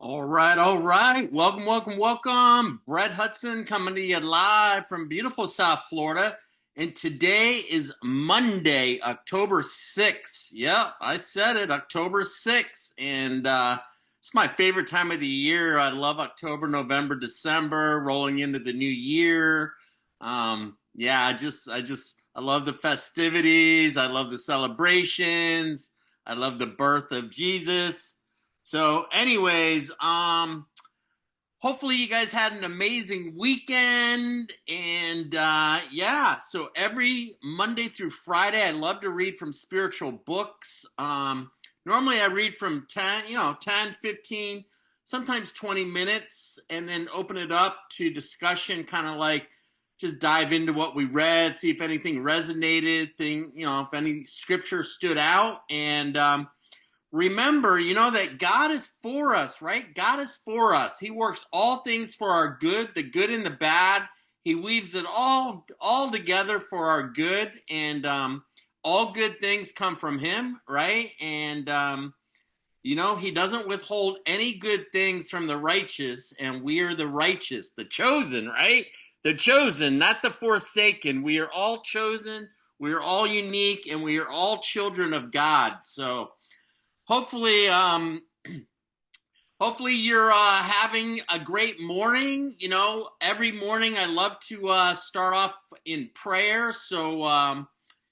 All right, all right. Welcome, welcome, welcome. Brett Hudson coming to you live from beautiful South Florida. And today is Monday, October 6th. Yep, I said it, October 6th. And it's my favorite time of the year. I love October, November, December, rolling into the new year. Yeah, I love the festivities. I love the celebrations. I love the birth of Jesus. So, anyways, hopefully you guys had an amazing weekend. And yeah, so every Monday through Friday, I love to read from spiritual books. Normally I read from 10, 10, 15, sometimes 20 minutes, and then open it up to discussion, kind of like just dive into what we read, see if anything resonated, if any scripture stood out. And remember, that God is for us, right? God is for us. He works all things for our good, the good and the bad. He weaves it all together for our good, and all good things come from Him, right? And He doesn't withhold any good things from the righteous, and we are the righteous, the chosen, right? The chosen, not the forsaken. We are all chosen. We are all unique, and we are all children of God. So hopefully, hopefully you're having a great morning. Every morning I love to start off in prayer. So,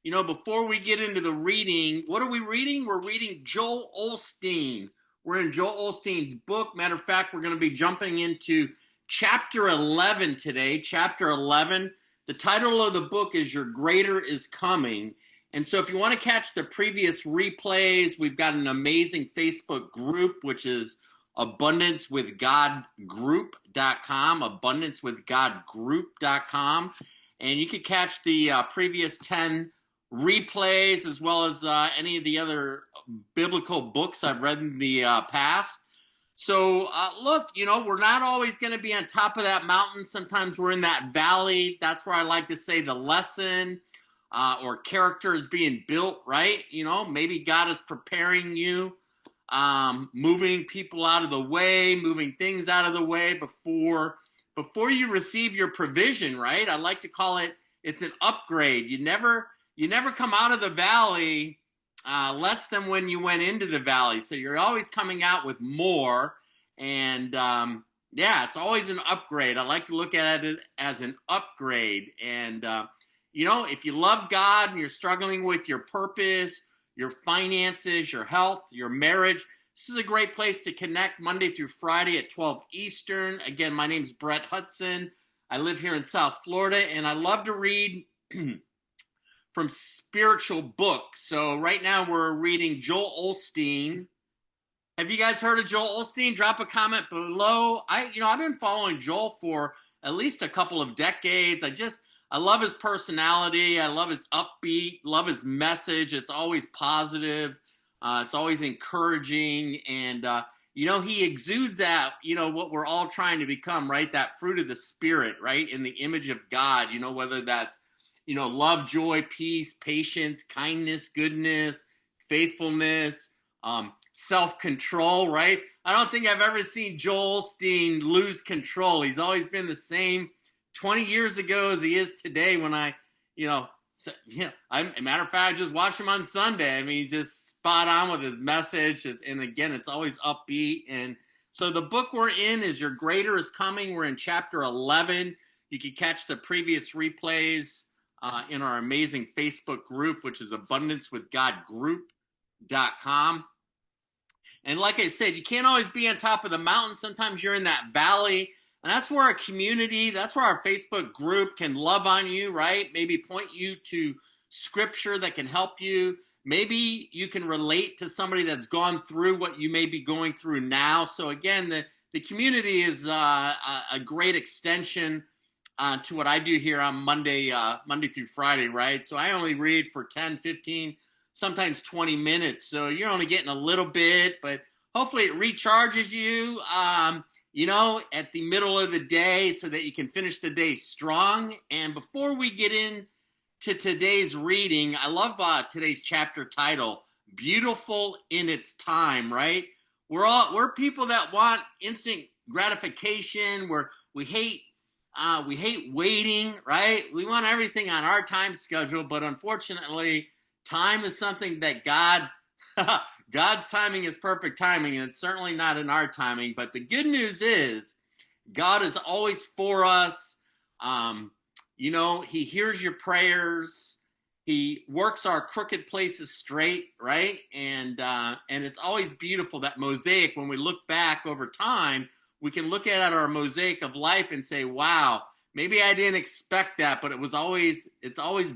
before we get into the reading, what are we reading? We're reading Joel Osteen. We're in Joel Osteen's book. Matter of fact, we're going to be jumping into chapter 11 today. Chapter 11. The title of the book is Your Greater is Coming. And so if you want to catch the previous replays, we've got an amazing Facebook group, which is abundancewithgodgroup.com, abundancewithgodgroup.com. And you can catch the previous 10 replays as well as any of the other biblical books I've read in the past. So look, we're not always going to be on top of that mountain. Sometimes we're in that valley. That's where I like to say the lesson or character is being built, right? Maybe God is preparing you, moving people out of the way, moving things out of the way before you receive your provision, right? I like to call it's an upgrade. You never come out of the valley less than when you went into the valley. So you're always coming out with more. And yeah, it's always an upgrade. I like to look at it as an upgrade. And if you love God and you're struggling with your purpose, your finances, your health, your marriage, this is a great place to connect Monday through Friday at 12 Eastern. Again, my name's Brett Hudson. I live here in South Florida, and I love to read from spiritual books. So right now we're reading Joel Osteen. Have you guys heard of Joel Osteen? Drop a comment below. I've been following Joel for at least a couple of decades. I love his personality. I love his upbeat, love his message. It's always positive. It's always encouraging. And, he exudes that, what we're all trying to become, right? That fruit of the Spirit, right? In the image of God, whether that's, love, joy, peace, patience, kindness, goodness, faithfulness, self-control, right? I don't think I've ever seen Joel Osteen lose control. He's always been the same 20 years ago as he is today when a matter of fact, I just watched him on Sunday. I mean, just spot on with his message. And again, it's always upbeat. And so the book we're in is Your Greater is Coming. We're in chapter 11. You can catch the previous replays in our amazing Facebook group, which is abundancewithgodgroup.com. And like I said, you can't always be on top of the mountain. Sometimes you're in that valley. And that's where our community, that's where our Facebook group can love on you, right? Maybe point you to scripture that can help you. Maybe you can relate to somebody that's gone through what you may be going through now. So again, the community is a great extension to what I do here on Monday through Friday, right? So I only read for 10, 15, sometimes 20 minutes. So you're only getting a little bit, but hopefully it recharges you. At the middle of the day so that you can finish the day strong. And before we get into today's reading, I love today's chapter title, Beautiful in Its Time, right? we're people that want instant gratification. We hate waiting, right? We want everything on our time schedule, but unfortunately, time is something that God's timing is perfect timing, and it's certainly not in our timing. But the good news is God is always for us. He hears your prayers. He works our crooked places straight, right? And it's always beautiful, that mosaic. When we look back over time, we can look at our mosaic of life and say, wow, maybe I didn't expect that, but it's always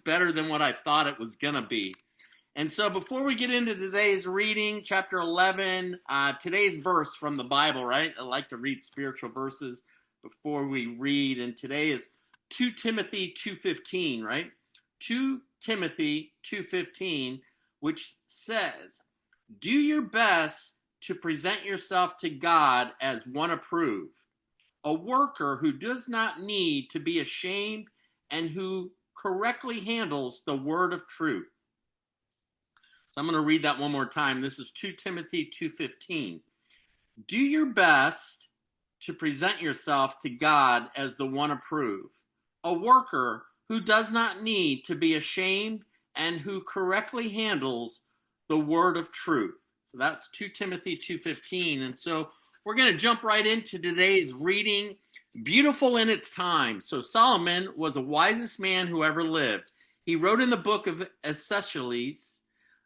better than what I thought it was going to be. And so before we get into today's reading, chapter 11, today's verse from the Bible, right? I like to read spiritual verses before we read, and today is 2 Timothy 2:15, right? 2 Timothy 2:15, which says, do your best to present yourself to God as one approved, a worker who does not need to be ashamed and who correctly handles the word of truth. So I'm going to read that one more time. This is 2 Timothy 2:15. Do your best to present yourself to God as the one approved, a worker who does not need to be ashamed and who correctly handles the word of truth. So that's 2 Timothy 2:15. And so we're going to jump right into today's reading. Beautiful in its time. So Solomon was the wisest man who ever lived. He wrote in the book of Ecclesiastes,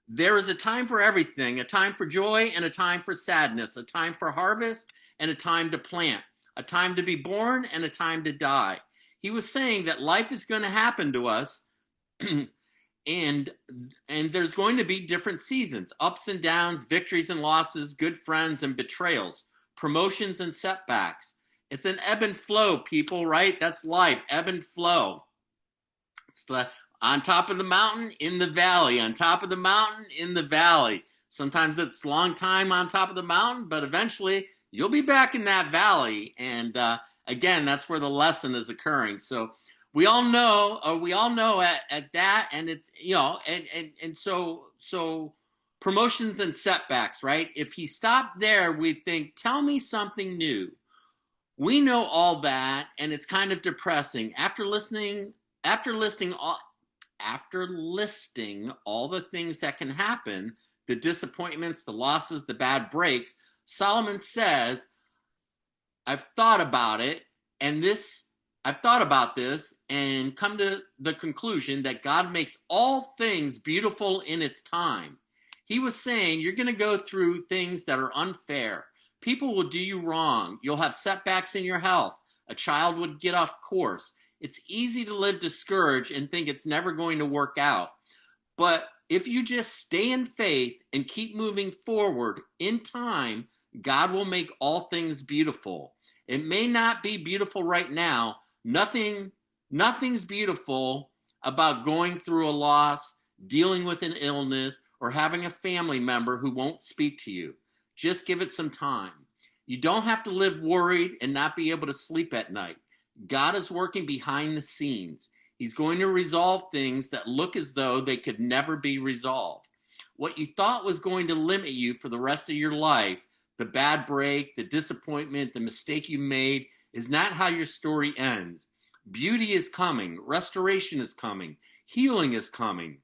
there is a time for everything, a time for joy and a time for sadness, a time for harvest and a time to plant, a time to be born and a time to die. He was saying that life is going to happen to us and there's going to be different seasons, ups and downs, victories and losses, good friends and betrayals, promotions and setbacks. It's an ebb and flow, people, right? That's life, ebb and flow. It's on top of the mountain, in the valley, on top of the mountain, in the valley. Sometimes it's a long time on top of the mountain, but eventually you'll be back in that valley. And again, that's where the lesson is occurring. So we all know at that, and it's, and so promotions and setbacks, right? If he stopped there, we'd think, tell me something new. We know all that, and it's kind of depressing. After listing all the things that can happen, the disappointments, the losses, the bad breaks, Solomon says, I've thought about this and come to the conclusion that God makes all things beautiful in its time. He was saying you're going to go through things that are unfair. People will do you wrong. You'll have setbacks in your health. A child would get off course. It's easy to live discouraged and think it's never going to work out. But if you just stay in faith and keep moving forward, in time, God will make all things beautiful. It may not be beautiful right now. Nothing's beautiful about going through a loss, dealing with an illness, or having a family member who won't speak to you. Just give it some time. You don't have to live worried and not be able to sleep at night. God is working behind the scenes. He's going to resolve things that look as though they could never be resolved. What you thought was going to limit you for the rest of your life, the bad break, the disappointment, the mistake you made, is not how your story ends. Beauty is coming. Restoration is coming. Healing is coming.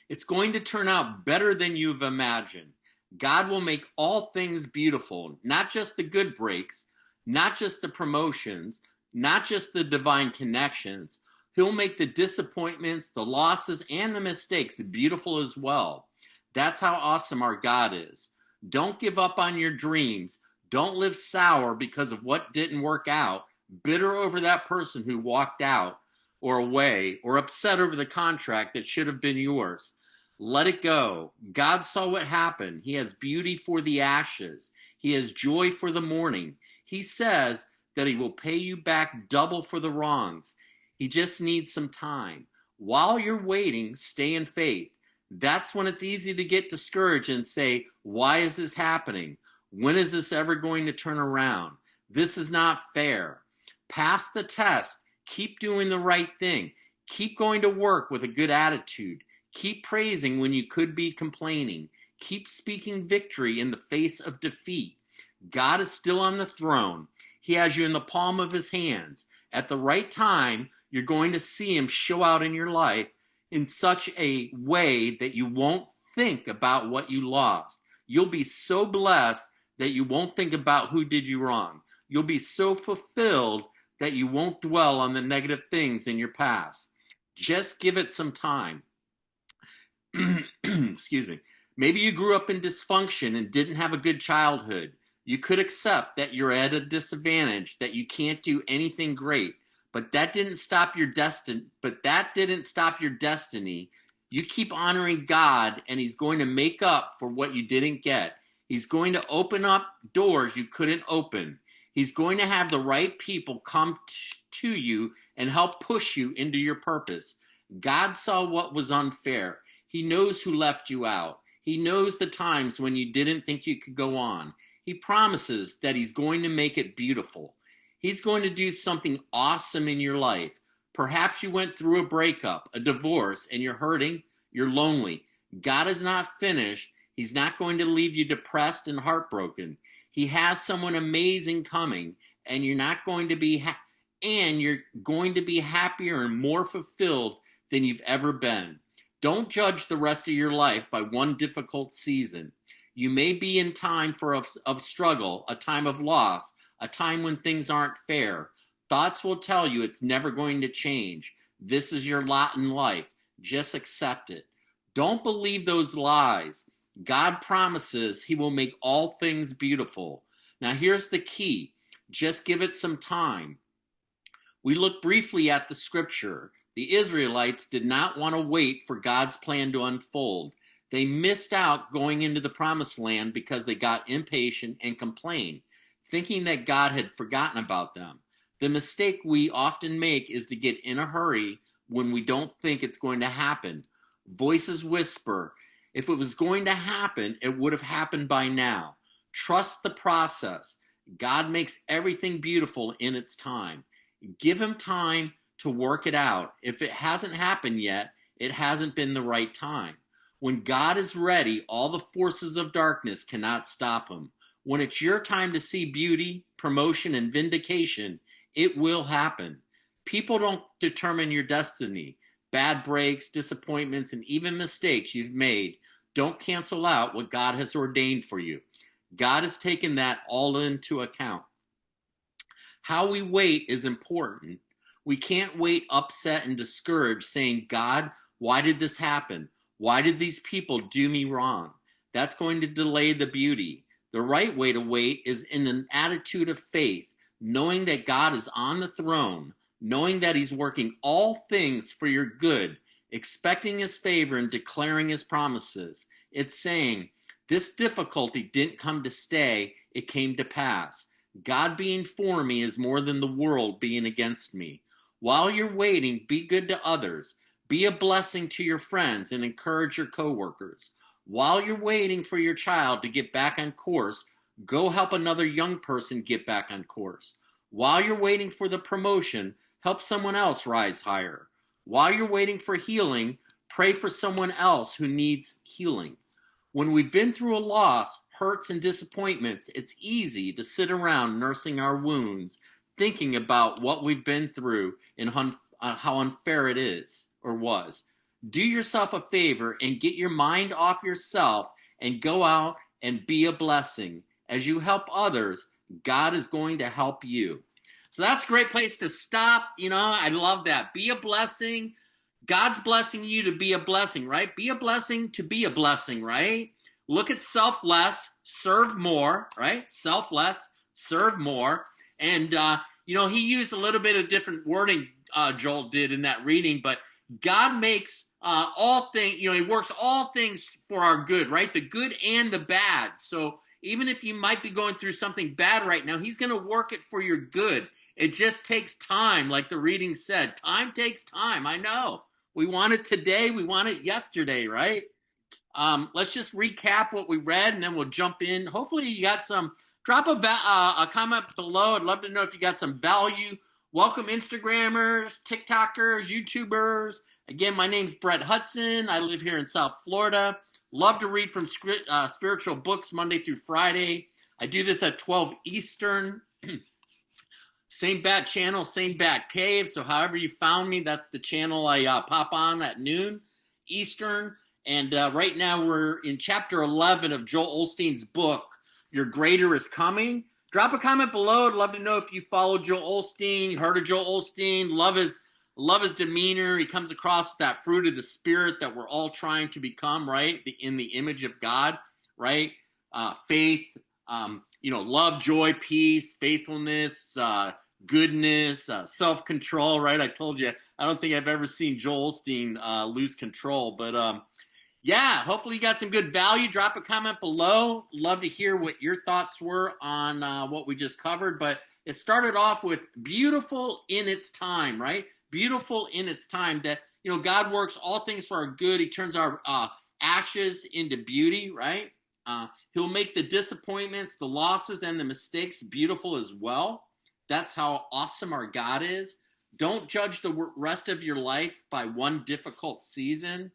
It's going to turn out better than you've imagined. God will make all things beautiful, not just the good breaks, not just the promotions, not just the divine connections. He'll make the disappointments, the losses, and the mistakes beautiful as well. That's how awesome our God is. Don't give up on your dreams. Don't live sour because of what didn't work out, bitter over that person who walked out or away, or upset over the contract that should have been yours. Let it go. God saw what happened. He has beauty for the ashes. He has joy for the mourning. He says that he will pay you back double for the wrongs. He just needs some time. While you're waiting, stay in faith. That's when it's easy to get discouraged and say, why is this happening? When is this ever going to turn around? This is not fair. Pass the test. Keep doing the right thing. Keep going to work with a good attitude. Keep praising when you could be complaining. Keep speaking victory in the face of defeat. God is still on the throne. He has you in the palm of his hands. At the right time, you're going to see him show out in your life in such a way that you won't think about what you lost. You'll be so blessed that you won't think about who did you wrong. You'll be so fulfilled that you won't dwell on the negative things in your past. Just give it some time. Excuse me. Maybe you grew up in dysfunction and didn't have a good childhood. You could accept that you're at a disadvantage, that you can't do anything great, but that didn't stop your destiny. You keep honoring God, and he's going to make up for what you didn't get. He's going to open up doors you couldn't open. He's going to have the right people come to you and help push you into your purpose. God saw what was unfair. He knows who left you out. He knows the times when you didn't think you could go on. He promises that he's going to make it beautiful. He's going to do something awesome in your life. Perhaps you went through a breakup, a divorce, and you're hurting, you're lonely. God is not finished. He's not going to leave you depressed and heartbroken. He has someone amazing coming, and you're going to be happier and more fulfilled than you've ever been. Don't judge the rest of your life by one difficult season. You may be in time of struggle, a time of loss, a time when things aren't fair. Thoughts will tell you it's never going to change. This is your lot in life. Just accept it. Don't believe those lies. God promises he will make all things beautiful. Now here's the key. Just give it some time. We look briefly at the scripture. The Israelites did not want to wait for God's plan to unfold. They missed out going into the promised land because they got impatient and complained, thinking that God had forgotten about them. The mistake we often make is to get in a hurry when we don't think it's going to happen. Voices whisper, if it was going to happen, it would have happened by now. Trust the process. God makes everything beautiful in its time. Give him time to work it out. If it hasn't happened yet, it hasn't been the right time. When God is ready, all the forces of darkness cannot stop him. When it's your time to see beauty, promotion, and vindication, it will happen. People don't determine your destiny. Bad breaks, disappointments, and even mistakes you've made don't cancel out what God has ordained for you. God has taken that all into account. How we wait is important. We can't wait upset and discouraged saying, God, why did this happen? Why did these people do me wrong? That's going to delay the beauty. The right way to wait is in an attitude of faith, knowing that God is on the throne, knowing that he's working all things for your good, expecting his favor and declaring his promises. It's saying, this difficulty didn't come to stay, it came to pass. God being for me is more than the world being against me. While you're waiting, be good to others. Be a blessing to your friends and encourage your coworkers. While you're waiting for your child to get back on course, go help another young person get back on course. While you're waiting for the promotion, help someone else rise higher. While you're waiting for healing, pray for someone else who needs healing. When we've been through a loss, hurts, and disappointments, it's easy to sit around nursing our wounds, thinking about what we've been through and how unfair it is or was. Do yourself a favor and get your mind off yourself and go out and be a blessing. As you help others, God is going to help you. So that's a great place to stop. I love that. Be a blessing. God's blessing you to be a blessing, right? Be a blessing to be a blessing, right? Look at selfless, serve more, right? Selfless, serve more. And, he used a little bit of different wording, Joel did in that reading, but God makes all things, he works all things for our good, right? The good and the bad. So even if you might be going through something bad right now, he's going to work it for your good. It just takes time, like the reading said. Time takes time, I know. We want it today, we want it yesterday, right? Let's just recap what we read, and then we'll jump in. Hopefully you got some. Drop a comment below. I'd love to know if you got some value. Welcome Instagrammers, TikTokers, YouTubers. Again, my name's Brett Hudson. I live here in South Florida. Love to read from spiritual books Monday through Friday. I do this at 12 Eastern. Same bat channel, same bat cave. So however you found me, that's the channel I pop on at noon Eastern. And right now we're in chapter 11 of Joel Osteen's book, Your Greater is Coming. Drop a comment below. I'd love to know if you follow Joel Osteen, heard of Joel Osteen, love his demeanor. He comes across that fruit of the Spirit that we're all trying to become, right? In the image of God, right? Faith, love, joy, peace, faithfulness, goodness, self-control, right? I told you, I don't think I've ever seen Joel Osteen lose control. But yeah, hopefully you got some good value. Drop a comment below. Love to hear what your thoughts were on what we just covered. But it started off with beautiful in its time, right? Beautiful in its time, that, God works all things for our good. He turns our ashes into beauty, right? He'll make the disappointments, the losses, and the mistakes beautiful as well. That's how awesome our God is. Don't judge the rest of your life by one difficult season.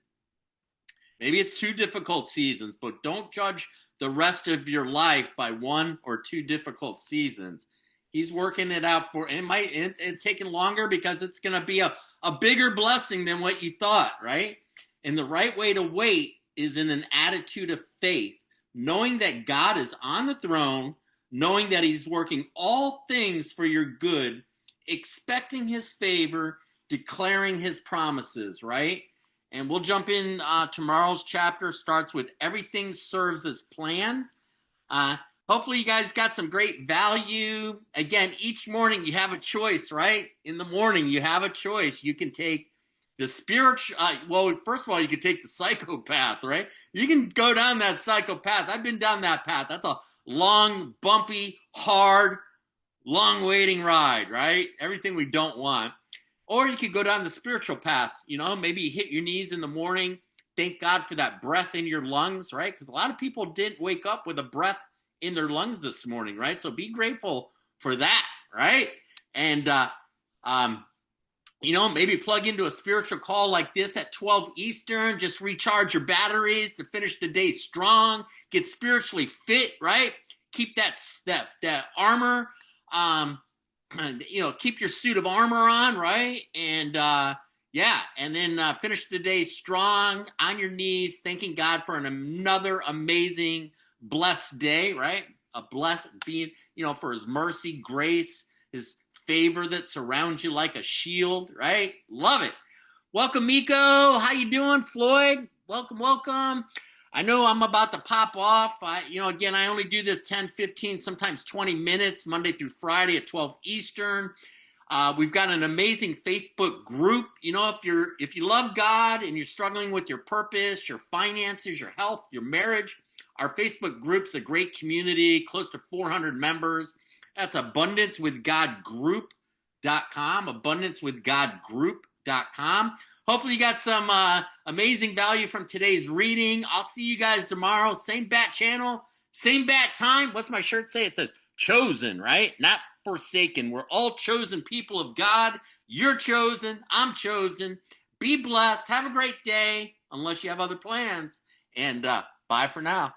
Maybe it's two difficult seasons, but don't judge the rest of your life by one or two difficult seasons. He's working it out for, it's taking longer because it's going to be a bigger blessing than what you thought, right? And the right way to wait is in an attitude of faith, knowing that God is on the throne, knowing that he's working all things for your good, expecting his favor, declaring his promises, right? And we'll jump in. Tomorrow's chapter starts with everything serves as planned. Hopefully you guys got some great value. Again, each morning you have a choice, right? In the morning you have a choice. You can take the spiritual, first of all, you can take the psychopath, right? You can go down that psychopath. I've been down that path. That's a long, bumpy, hard, long waiting ride, right? Everything we don't want. Or you could go down the spiritual path. Maybe you hit your knees in the morning. Thank God for that breath in your lungs, right? Because a lot of people didn't wake up with a breath in their lungs this morning, right? So be grateful for that, right? And, maybe plug into a spiritual call like this at 12 Eastern. Just recharge your batteries to finish the day strong. Get spiritually fit, right? Keep that armor, keep your suit of armor on, right? And and then finish the day strong on your knees, thanking God for another amazing, blessed day, right? A blessed being, for his mercy, grace, his favor that surrounds you like a shield, right? Love it. Welcome, Miko. How you doing, Floyd? Welcome. I know I'm about to pop off. Again, I only do this 10, 15, sometimes 20 minutes, Monday through Friday at 12 Eastern. We've got an amazing Facebook group. If you love God and you're struggling with your purpose, your finances, your health, your marriage, our Facebook group's a great community, close to 400 members. That's abundancewithgodgroup.com, abundancewithgodgroup.com. Hopefully you got some amazing value from today's reading. I'll see you guys tomorrow. Same bat channel, same bat time. What's my shirt say? It says chosen, right? Not forsaken. We're all chosen people of God. You're chosen. I'm chosen. Be blessed. Have a great day, unless you have other plans. And bye for now.